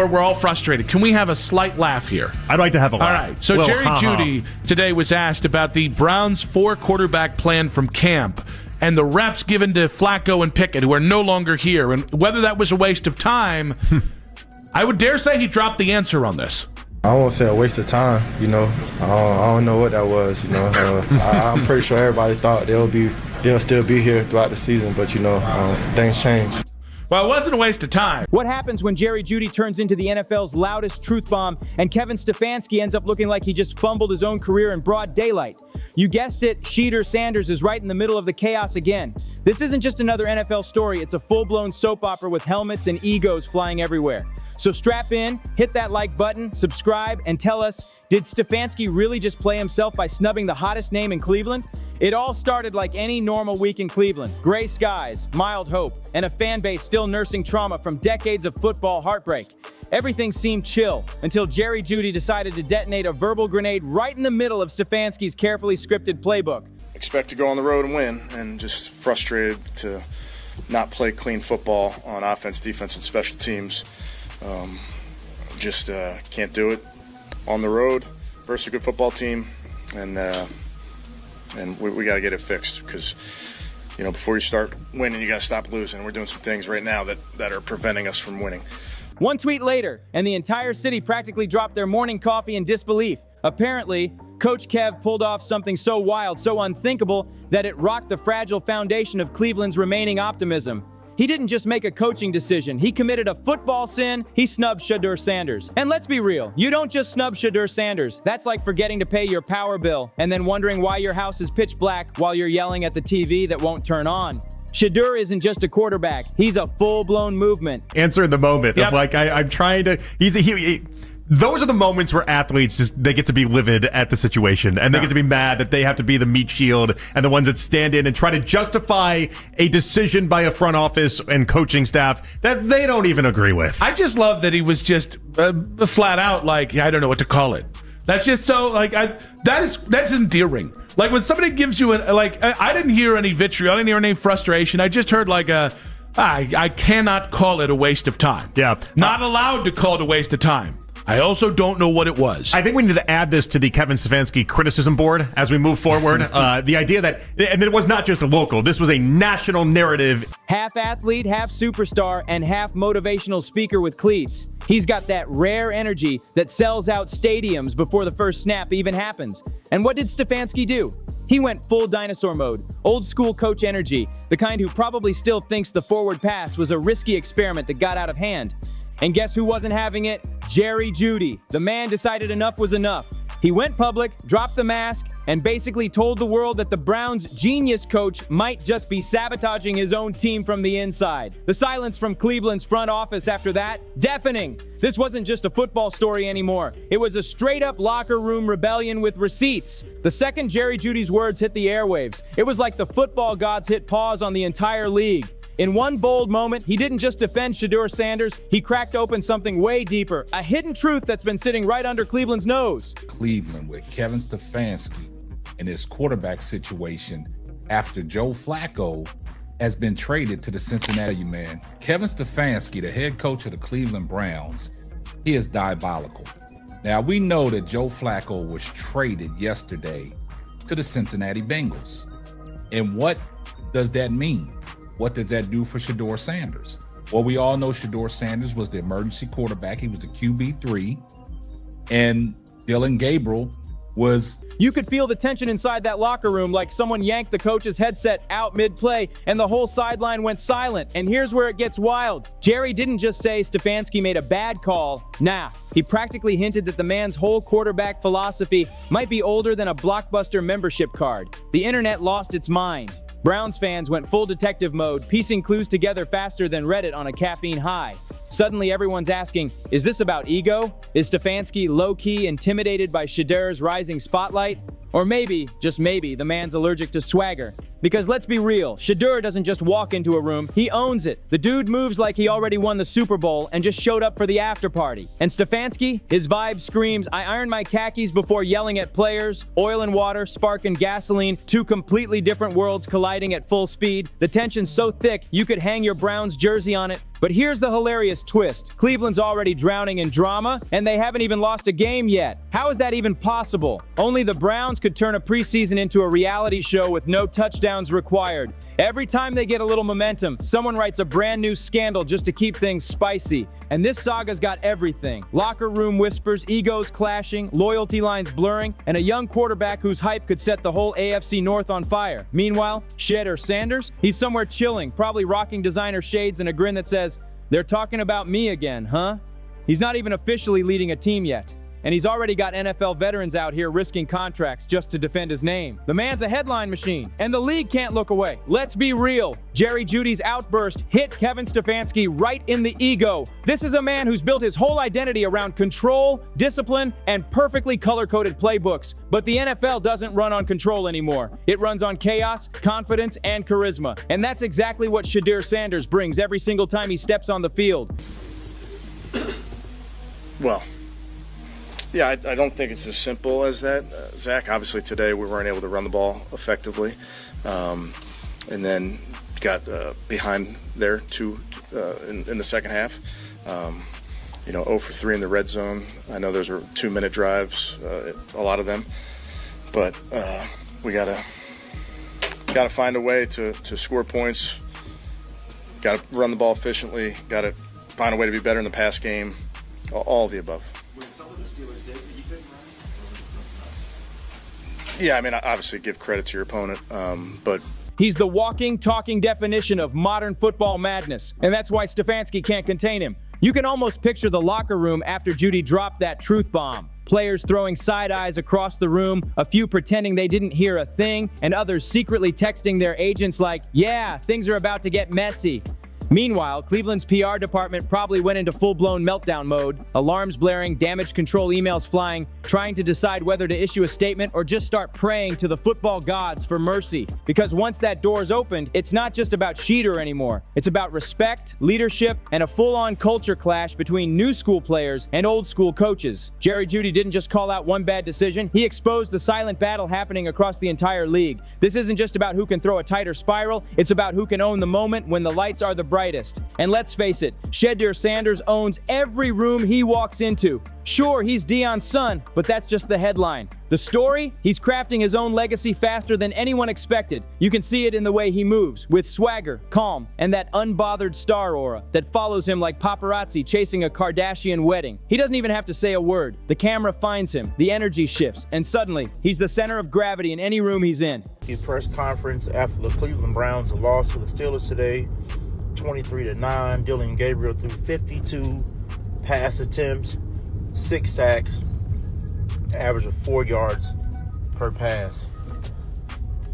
We're all frustrated. Can we have a slight laugh here? I'd like to have a laugh. All right. So Jerry Jeudy today was asked about the Browns' 4-quarterback plan from camp and the reps given to Flacco and Pickett, who are no longer here, and whether that was a waste of time. I would dare say he dropped the answer on this. I won't say a waste of time, I don't know what that was, I'm pretty sure everybody thought they'll still be here throughout the season, but, things change. Well, it wasn't a waste of time. What happens when Jerry Jeudy turns into the NFL's loudest truth bomb and Kevin Stefanski ends up looking like he just fumbled his own career in broad daylight? You guessed it, Shedeur Sanders is right in the middle of the chaos again. This isn't just another NFL story, it's a full-blown soap opera with helmets and egos flying everywhere. So strap in, hit that like button, subscribe, and tell us, did Stefanski really just play himself by snubbing the hottest name in Cleveland? It all started like any normal week in Cleveland. Gray skies, mild hope, and a fan base still nursing trauma from decades of football heartbreak. Everything seemed chill until Jerry Jeudy decided to detonate a verbal grenade right in the middle of Stefanski's carefully scripted playbook. Expect to go on the road and win, and just frustrated to not play clean football on offense, defense, and special teams. Can't do it on the road versus a good football team, and we got to get it fixed because, before you start winning, you got to stop losing. We're doing some things right now that are preventing us from winning. One tweet later, and the entire city practically dropped their morning coffee in disbelief. Apparently, Coach Kev pulled off something so wild, so unthinkable, that it rocked the fragile foundation of Cleveland's remaining optimism. He didn't just make a coaching decision, he committed a football sin. He snubbed Shedeur Sanders. And let's be real, you don't just snub Shedeur Sanders. That's like forgetting to pay your power bill and then wondering why your house is pitch black while you're yelling at the TV that won't turn on. Shedeur isn't just a quarterback, he's a full-blown movement. Answer in the moment. Yep. Of like, I'm trying to... Those are the moments where athletes they get to be livid at the situation, and they get to be mad that they have to be the meat shield and the ones that stand in and try to justify a decision by a front office and coaching staff that they don't even agree with. I just love that he was just flat out like, I don't know what to call it. That's just so that's endearing. Like when somebody gives you I didn't hear any vitriol, I didn't hear any frustration. I just heard I cannot call it a waste of time. Yeah, not allowed to call it a waste of time. I also don't know what it was. I think we need to add this to the Kevin Stefanski criticism board as we move forward. The idea that, and it was not just a local, this was a national narrative. Half athlete, half superstar, and half motivational speaker with cleats. He's got that rare energy that sells out stadiums before the first snap even happens. And what did Stefanski do? He went full dinosaur mode, old school coach energy, the kind who probably still thinks the forward pass was a risky experiment that got out of hand. And guess who wasn't having it? Jerry Jeudy. The man decided enough was enough. He went public, dropped the mask, and basically told the world that the Browns' genius coach might just be sabotaging his own team from the inside. The silence from Cleveland's front office after that, deafening. This wasn't just a football story anymore. It was a straight-up locker room rebellion with receipts. The second Jerry Jeudy's words hit the airwaves, it was like the football gods hit pause on the entire league. In one bold moment, he didn't just defend Shedeur Sanders, he cracked open something way deeper, a hidden truth that's been sitting right under Cleveland's nose. Cleveland with Kevin Stefanski in his quarterback situation after Joe Flacco has been traded to the Cincinnati man. Kevin Stefanski, the head coach of the Cleveland Browns, he is diabolical. Now, we know that Joe Flacco was traded yesterday to the Cincinnati Bengals. And what does that mean? What does that do for Shedeur Sanders? Well, we all know Shedeur Sanders was the emergency quarterback. He was the QB3. And Dylan Gabriel was... You could feel the tension inside that locker room like someone yanked the coach's headset out mid-play and the whole sideline went silent. And here's where it gets wild. Jerry didn't just say Stefanski made a bad call. Nah, he practically hinted that the man's whole quarterback philosophy might be older than a Blockbuster membership card. The internet lost its mind. Browns fans went full detective mode, piecing clues together faster than Reddit on a caffeine high. Suddenly everyone's asking, is this about ego? Is Stefanski low-key intimidated by Shedeur's rising spotlight? Or maybe, just maybe, the man's allergic to swagger. Because let's be real, Shedeur doesn't just walk into a room, he owns it. The dude moves like he already won the Super Bowl and just showed up for the after party. And Stefanski, his vibe screams, I iron my khakis before yelling at players, oil and water, spark and gasoline, two completely different worlds colliding at full speed. The tension's so thick, you could hang your Browns jersey on it. But here's the hilarious twist. Cleveland's already drowning in drama, and they haven't even lost a game yet. How is that even possible? Only the Browns could turn a preseason into a reality show with no touchdowns required. Every time they get a little momentum, someone writes a brand new scandal just to keep things spicy. And this saga's got everything. Locker room whispers, egos clashing, loyalty lines blurring, and a young quarterback whose hype could set the whole AFC North on fire. Meanwhile, Shedeur Sanders, he's somewhere chilling, probably rocking designer shades and a grin that says, "They're talking about me again, huh?" He's not even officially leading a team yet. And he's already got NFL veterans out here risking contracts just to defend his name. The man's a headline machine, and the league can't look away. Let's be real. Jerry Jeudy's outburst hit Kevin Stefanski right in the ego. This is a man who's built his whole identity around control, discipline, and perfectly color-coded playbooks. But the NFL doesn't run on control anymore. It runs on chaos, confidence, and charisma. And that's exactly what Shedeur Sanders brings every single time he steps on the field. Well, yeah, I don't think it's as simple as that, Zach. Obviously, today we weren't able to run the ball effectively, and then got behind there in the second half. 0 for 3 in the red zone. I know those were 2-minute drives, a lot of them, but we gotta find a way to score points. Got to run the ball efficiently. Got to find a way to be better in the pass game. All of the above. Yeah, I mean, obviously give credit to your opponent, but he's the walking, talking definition of modern football madness, and that's why Stefanski can't contain him. You can almost picture the locker room after Jeudy dropped that truth bomb. Players throwing side eyes across the room, a few pretending they didn't hear a thing, and others secretly texting their agents like, "Yeah, things are about to get messy." Meanwhile, Cleveland's PR department probably went into full-blown meltdown mode, alarms blaring, damage control emails flying, trying to decide whether to issue a statement or just start praying to the football gods for mercy. Because once that door's opened, it's not just about Shedeur anymore. It's about respect, leadership, and a full-on culture clash between new school players and old school coaches. Jerry Jeudy didn't just call out one bad decision, he exposed the silent battle happening across the entire league. This isn't just about who can throw a tighter spiral, it's about who can own the moment when the lights are the brightest. And let's face it, Shedeur Sanders owns every room he walks into. Sure, he's Deion's son, but that's just the headline. The story? He's crafting his own legacy faster than anyone expected. You can see it in the way he moves, with swagger, calm, and that unbothered star aura that follows him like paparazzi chasing a Kardashian wedding. He doesn't even have to say a word. The camera finds him, the energy shifts, and suddenly, he's the center of gravity in any room he's in. His press conference after the Cleveland Browns lost to the Steelers today, 23-9. Dylan Gabriel threw 52 pass attempts, 6 sacks, average of 4 yards per pass.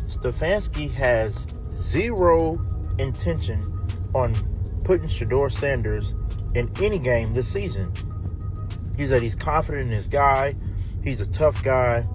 Stefanski has zero intention on putting Shedeur Sanders in any game this season. He said he's confident in his guy. He's a tough guy.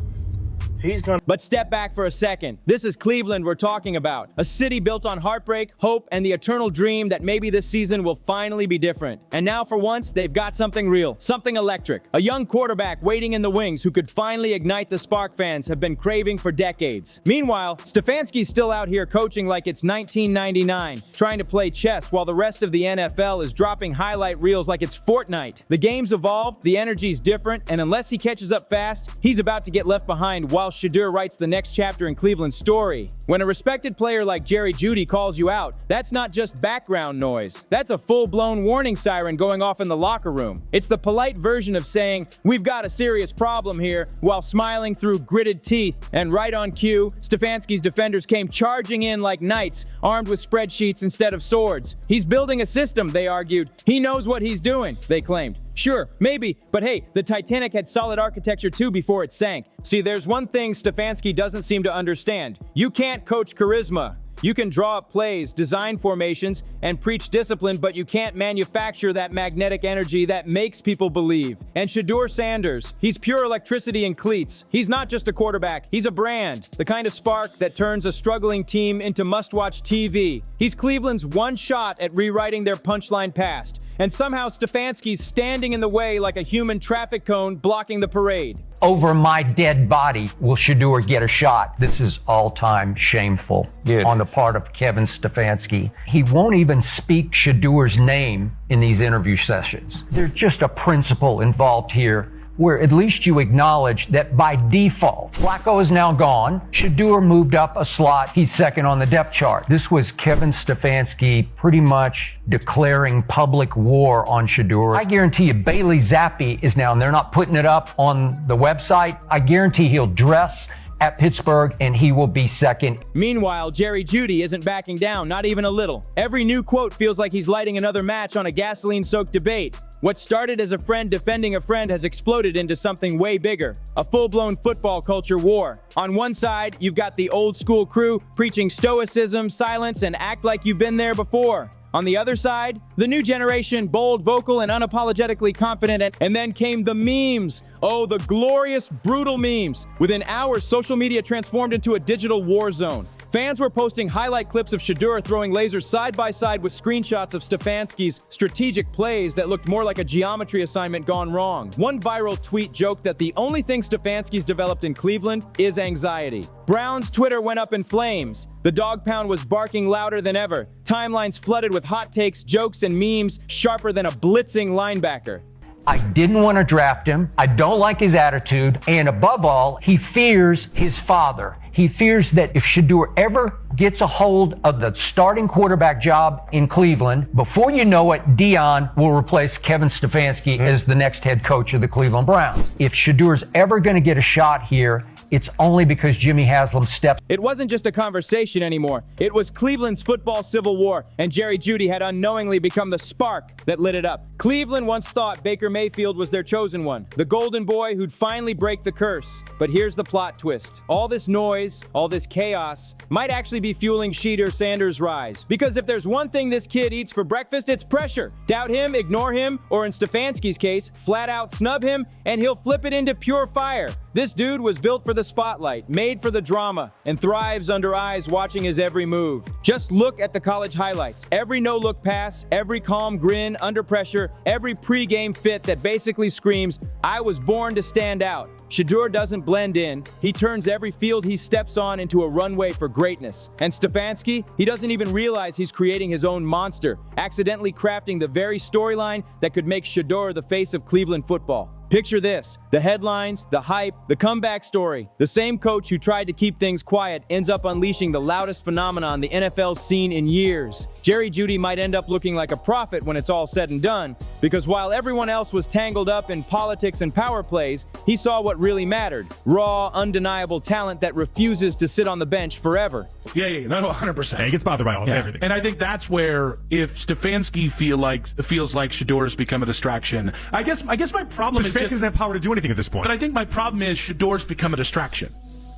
But step back for a second. This is Cleveland we're talking about. A city built on heartbreak, hope, and the eternal dream that maybe this season will finally be different. And now for once, they've got something real, something electric. A young quarterback waiting in the wings who could finally ignite the spark fans have been craving for decades. Meanwhile, Stefanski's still out here coaching like it's 1999, trying to play chess while the rest of the NFL is dropping highlight reels like it's Fortnite. The game's evolved, the energy's different, and unless he catches up fast, he's about to get left behind while Shedeur writes the next chapter in Cleveland's story. When a respected player like Jerry Jeudy calls you out, that's not just background noise. That's a full-blown warning siren going off in the locker room. It's the polite version of saying, "We've got a serious problem here," while smiling through gritted teeth. And right on cue, Stefanski's defenders came charging in like knights, armed with spreadsheets instead of swords. He's building a system, they argued. He knows what he's doing, they claimed. Sure, maybe, but hey, the Titanic had solid architecture too before it sank. See, there's one thing Stefanski doesn't seem to understand. You can't coach charisma. You can draw up plays, design formations, and preach discipline, but you can't manufacture that magnetic energy that makes people believe. And Shedeur Sanders, he's pure electricity in cleats. He's not just a quarterback, he's a brand, the kind of spark that turns a struggling team into must-watch TV. He's Cleveland's one shot at rewriting their punchline past. and somehow Stefanski's standing in the way like a human traffic cone blocking the parade. Over my dead body will Shedeur get a shot. This is all-time shameful on the part of Kevin Stefanski. He won't even speak Shedeur's name in these interview sessions. There's just a principle involved here where at least you acknowledge that by default, Flacco is now gone. Shedeur moved up a slot. He's second on the depth chart. This was Kevin Stefanski pretty much declaring public war on Shedeur. I guarantee you Bailey Zappi is now, and they're not putting it up on the website. I guarantee he'll dress at Pittsburgh and he will be second. Meanwhile, Jeudy isn't backing down, not even a little. Every new quote feels like he's lighting another match on a gasoline-soaked debate. What started as a friend defending a friend has exploded into something way bigger, a full-blown football culture war. On one side, you've got the old-school crew preaching stoicism, silence, and act like you've been there before. On the other side, the new generation, bold, vocal, and unapologetically confident, and then came the memes. Oh, the glorious, brutal memes. Within hours, social media transformed into a digital war zone. Fans were posting highlight clips of Shedeur throwing lasers side by side with screenshots of Stefanski's strategic plays that looked more like a geometry assignment gone wrong. One viral tweet joked that the only thing Stefanski's developed in Cleveland is anxiety. Brown's Twitter went up in flames. The dog pound was barking louder than ever. Timelines flooded with hot takes, jokes, and memes sharper than a blitzing linebacker. I didn't want to draft him. I don't like his attitude. And above all, he fears his father. He fears that if Shedeur ever gets a hold of the starting quarterback job in Cleveland, before you know it, Dion will replace Kevin Stefanski as the next head coach of the Cleveland Browns. If Shedeur's ever going to get a shot here, it's only because Jimmy Haslam stepped. It wasn't just a conversation anymore. It was Cleveland's football civil war, and Jeudy had unknowingly become the spark that lit it up. Cleveland once thought Baker Mayfield was their chosen one, the golden boy who'd finally break the curse. But here's the plot twist. All this noise, all this chaos, might actually be fueling Shedeur Sanders' rise. Because if there's one thing this kid eats for breakfast, it's pressure. Doubt him, ignore him, or in Stefanski's case, flat out snub him, and he'll flip it into pure fire. This dude was built for the spotlight, made for the drama, and thrives under eyes watching his every move. Just look at the college highlights. Every no-look pass, every calm grin under pressure, every pre-game fit that basically screams, I was born to stand out. Shedeur doesn't blend in. He turns every field he steps on into a runway for greatness. And Stefanski, he doesn't even realize he's creating his own monster, accidentally crafting the very storyline that could make Shedeur the face of Cleveland football. Picture this, the headlines, the hype, the comeback story. The same coach who tried to keep things quiet ends up unleashing the loudest phenomenon the NFL's seen in years. Jeudy might end up looking like a prophet when it's all said and done, because while everyone else was tangled up in politics and power plays, he saw what really mattered. Raw, undeniable talent that refuses to sit on the bench forever. Yeah, no, 100%. Yeah, he gets bothered by everything. And I think that's where, if Stefanski feels like Shedeur has become a distraction, I guess my problem is Stefanski doesn't have power to do anything at this point. But I think my problem is Shedeur's become a distraction.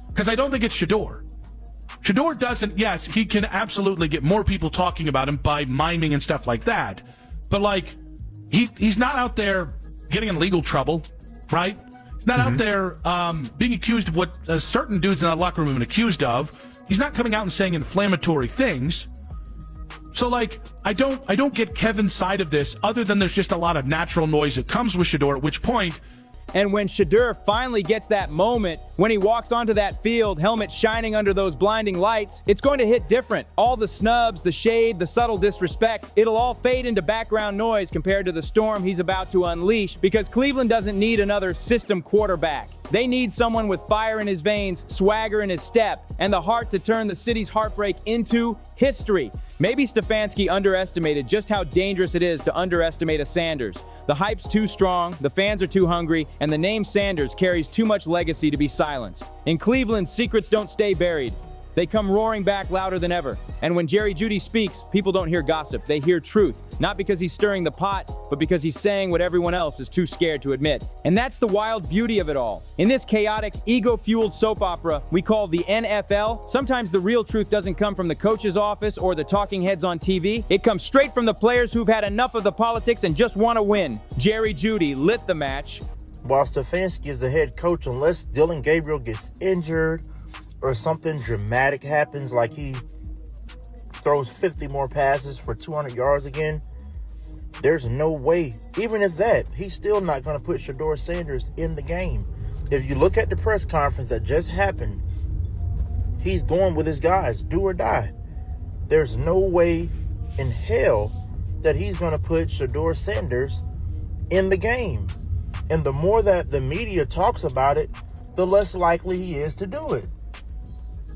Because I don't think it's Shedeur. Shedeur doesn't, yes, he can absolutely get more people talking about him by miming and stuff like that. But, like, he's not out there getting in legal trouble, right? He's not out there being accused of what certain dudes in that locker room have been accused of. He's not coming out and saying inflammatory things. So, like, I don't get Kevin's side of this, other than there's just a lot of natural noise that comes with Shedeur, at which point... And when Shedeur finally gets that moment, when he walks onto that field, helmet shining under those blinding lights, it's going to hit different. All the snubs, the shade, the subtle disrespect, it'll all fade into background noise compared to the storm he's about to unleash, because Cleveland doesn't need another system quarterback. They need someone with fire in his veins, swagger in his step, and the heart to turn the city's heartbreak into history. Maybe Stefanski underestimated just how dangerous it is to underestimate a Sanders. The hype's too strong, the fans are too hungry, and the name Sanders carries too much legacy to be silenced. In Cleveland, secrets don't stay buried. They come roaring back louder than ever. And when Jeudy speaks, people don't hear gossip, they hear truth. Not because he's stirring the pot, but because he's saying what everyone else is too scared to admit. And that's the wild beauty of it all. In this chaotic, ego-fueled soap opera we call the NFL, sometimes the real truth doesn't come from the coach's office or the talking heads on TV. It comes straight from the players who've had enough of the politics and just want to win. Jeudy lit the match. While Stefanski is the head coach, unless Dillon Gabriel gets injured or something dramatic happens, like he throws 50 more passes for 200 yards again, There's no way, even if that, he's still not going to put Shedeur Sanders in the game. If you look at the press conference that just happened, he's going with his guys, do or die. There's no way in hell that he's going to put Shedeur Sanders in the game. And the more that the media talks about it, the less likely he is to do it.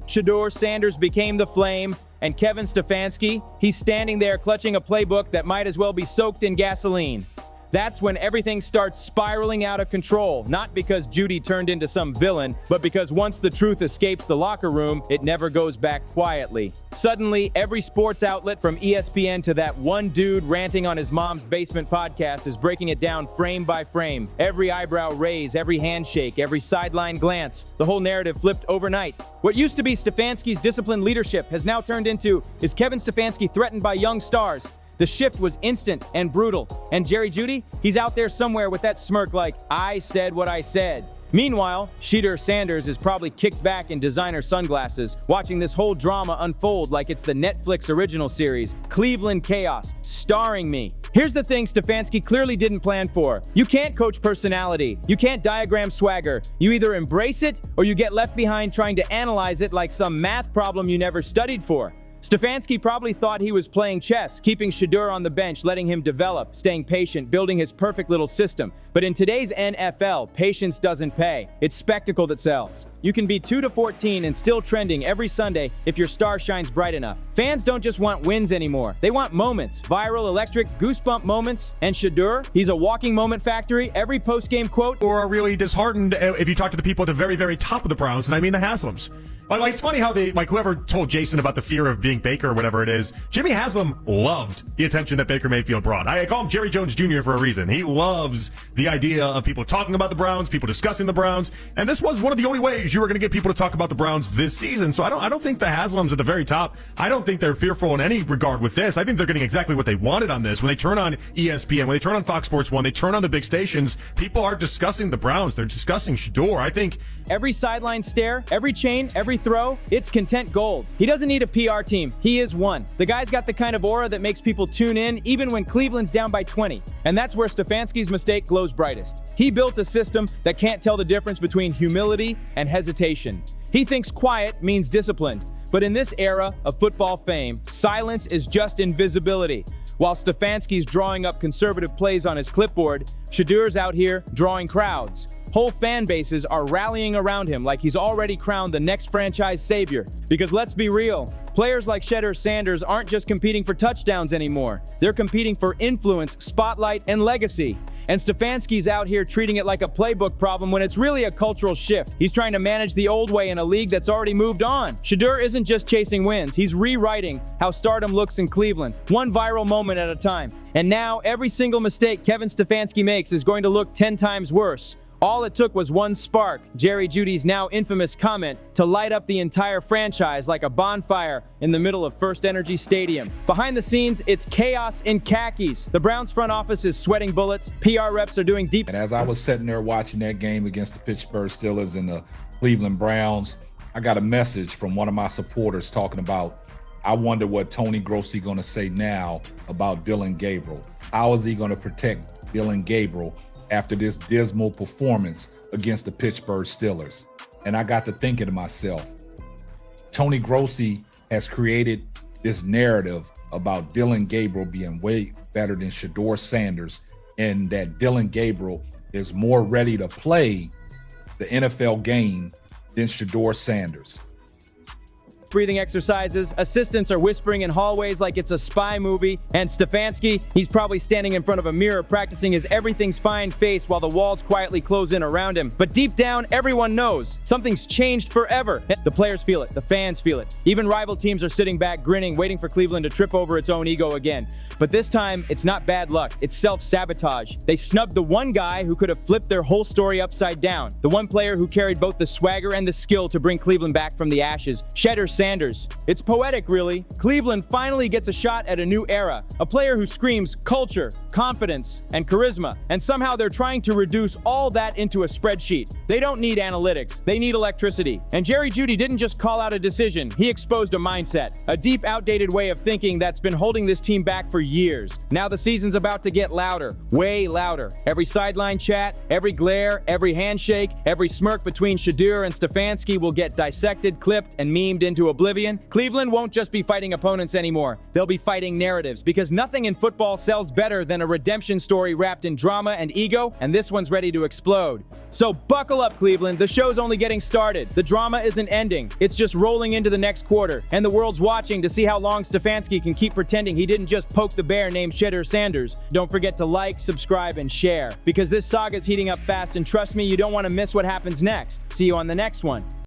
Shedeur Sanders became the flame, and Kevin Stefanski, he's standing there clutching a playbook that might as well be soaked in gasoline. That's when everything starts spiraling out of control, not because Jeudy turned into some villain, but because once the truth escapes the locker room, it never goes back quietly. Suddenly, every sports outlet from ESPN to that one dude ranting on his mom's basement podcast is breaking it down frame by frame. Every eyebrow raise, every handshake, every sideline glance. The whole narrative flipped overnight. What used to be Stefanski's disciplined leadership has now turned into, is Kevin Stefanski threatened by young stars? The shift was instant and brutal. And Jerry Jeudy, he's out there somewhere with that smirk like, I said what I said. Meanwhile, Shedeur Sanders is probably kicked back in designer sunglasses, watching this whole drama unfold like it's the Netflix original series, Cleveland Chaos, starring me. Here's the thing Stefanski clearly didn't plan for. You can't coach personality. You can't diagram swagger. You either embrace it or you get left behind trying to analyze it like some math problem you never studied for. Stefanski probably thought he was playing chess, keeping Shedeur on the bench, letting him develop, staying patient, building his perfect little system. But in today's NFL, patience doesn't pay. It's spectacle that sells. You can be 2-14 and still trending every Sunday if your star shines bright enough. Fans don't just want wins anymore. They want moments. Viral, electric, goosebump moments. And Shedeur, he's a walking moment factory. Every post-game quote. Or are really disheartened if you talk to the people at the very, very top of the Browns, and I mean the Haslams. Like, it's funny how whoever told Jason about the fear of being Baker or whatever it is, Jimmy Haslam loved the attention that Baker Mayfield brought. I call him Jerry Jones Jr. for a reason. He loves the idea of people talking about the Browns, people discussing the Browns, and this was one of the only ways you were going to get people to talk about the Browns this season. So I don't think the Haslams at the very top, I don't think they're fearful in any regard with this. I think they're getting exactly what they wanted on this. When they turn on ESPN, when they turn on Fox Sports 1, they turn on the big stations, people are discussing the Browns. They're discussing Shedeur. I think every sideline stare, every chain, every throw, it's content gold. He doesn't need a PR team. He is one. The guy's got the kind of aura that makes people tune in even when Cleveland's down by 20. And that's where Stefanski's mistake glows brightest. He built a system that can't tell the difference between humility and hesitation. He thinks quiet means disciplined. But in this era of football fame, silence is just invisibility. While Stefanski's drawing up conservative plays on his clipboard, Shedeur's out here drawing crowds. Whole fan bases are rallying around him like he's already crowned the next franchise savior. Because let's be real, players like Shedeur Sanders aren't just competing for touchdowns anymore. They're competing for influence, spotlight, and legacy. And Stefanski's out here treating it like a playbook problem when it's really a cultural shift. He's trying to manage the old way in a league that's already moved on. Shedeur isn't just chasing wins. He's rewriting how stardom looks in Cleveland, one viral moment at a time. And now, every single mistake Kevin Stefanski makes is going to look 10 times worse. All it took was one spark, Jerry Jeudy's now infamous comment, to light up the entire franchise like a bonfire in the middle of First Energy Stadium. Behind the scenes, it's chaos in khakis. The Browns front office is sweating bullets. PR reps are doing deep. And as I was sitting there watching that game against the Pittsburgh Steelers and the Cleveland Browns, I got a message from one of my supporters talking about, I wonder what Tony Grossi going to say now about Dillon Gabriel. How is he going to protect Dillon Gabriel after this dismal performance against the Pittsburgh Steelers? And I got to thinking to myself, Tony Grossi has created this narrative about Dillon Gabriel being way better than Shedeur Sanders, and that Dillon Gabriel is more ready to play the NFL game than Shedeur Sanders. Breathing exercises, assistants are whispering in hallways like it's a spy movie, and Stefanski, he's probably standing in front of a mirror practicing his everything's fine face while the walls quietly close in around him. But deep down, everyone knows something's changed forever. The players feel it, the fans feel it. Even rival teams are sitting back, grinning, waiting for Cleveland to trip over its own ego again. But this time, it's not bad luck, it's self-sabotage. They snubbed the one guy who could have flipped their whole story upside down. The one player who carried both the swagger and the skill to bring Cleveland back from the ashes. Shedeur Sanders. It's poetic, really. Cleveland finally gets a shot at a new era, a player who screams culture, confidence, and charisma, and somehow they're trying to reduce all that into a spreadsheet. They don't need analytics, they need electricity. And Jerry Jeudy didn't just call out a decision, he exposed a mindset, a deep, outdated way of thinking that's been holding this team back for years. Now the season's about to get louder, way louder. Every sideline chat, every glare, every handshake, every smirk between Shedeur and Stefanski will get dissected, clipped, and memed into oblivion. Cleveland won't just be fighting opponents anymore. They'll be fighting narratives, because nothing in football sells better than a redemption story wrapped in drama and ego, and this one's ready to explode. So buckle up, Cleveland. The show's only getting started. The drama isn't ending. It's just rolling into the next quarter, and the world's watching to see how long Stefanski can keep pretending he didn't just poke the bear named Shedeur Sanders. Don't forget to like, subscribe, and share, because this saga's heating up fast, and trust me, you don't want to miss what happens next. See you on the next one.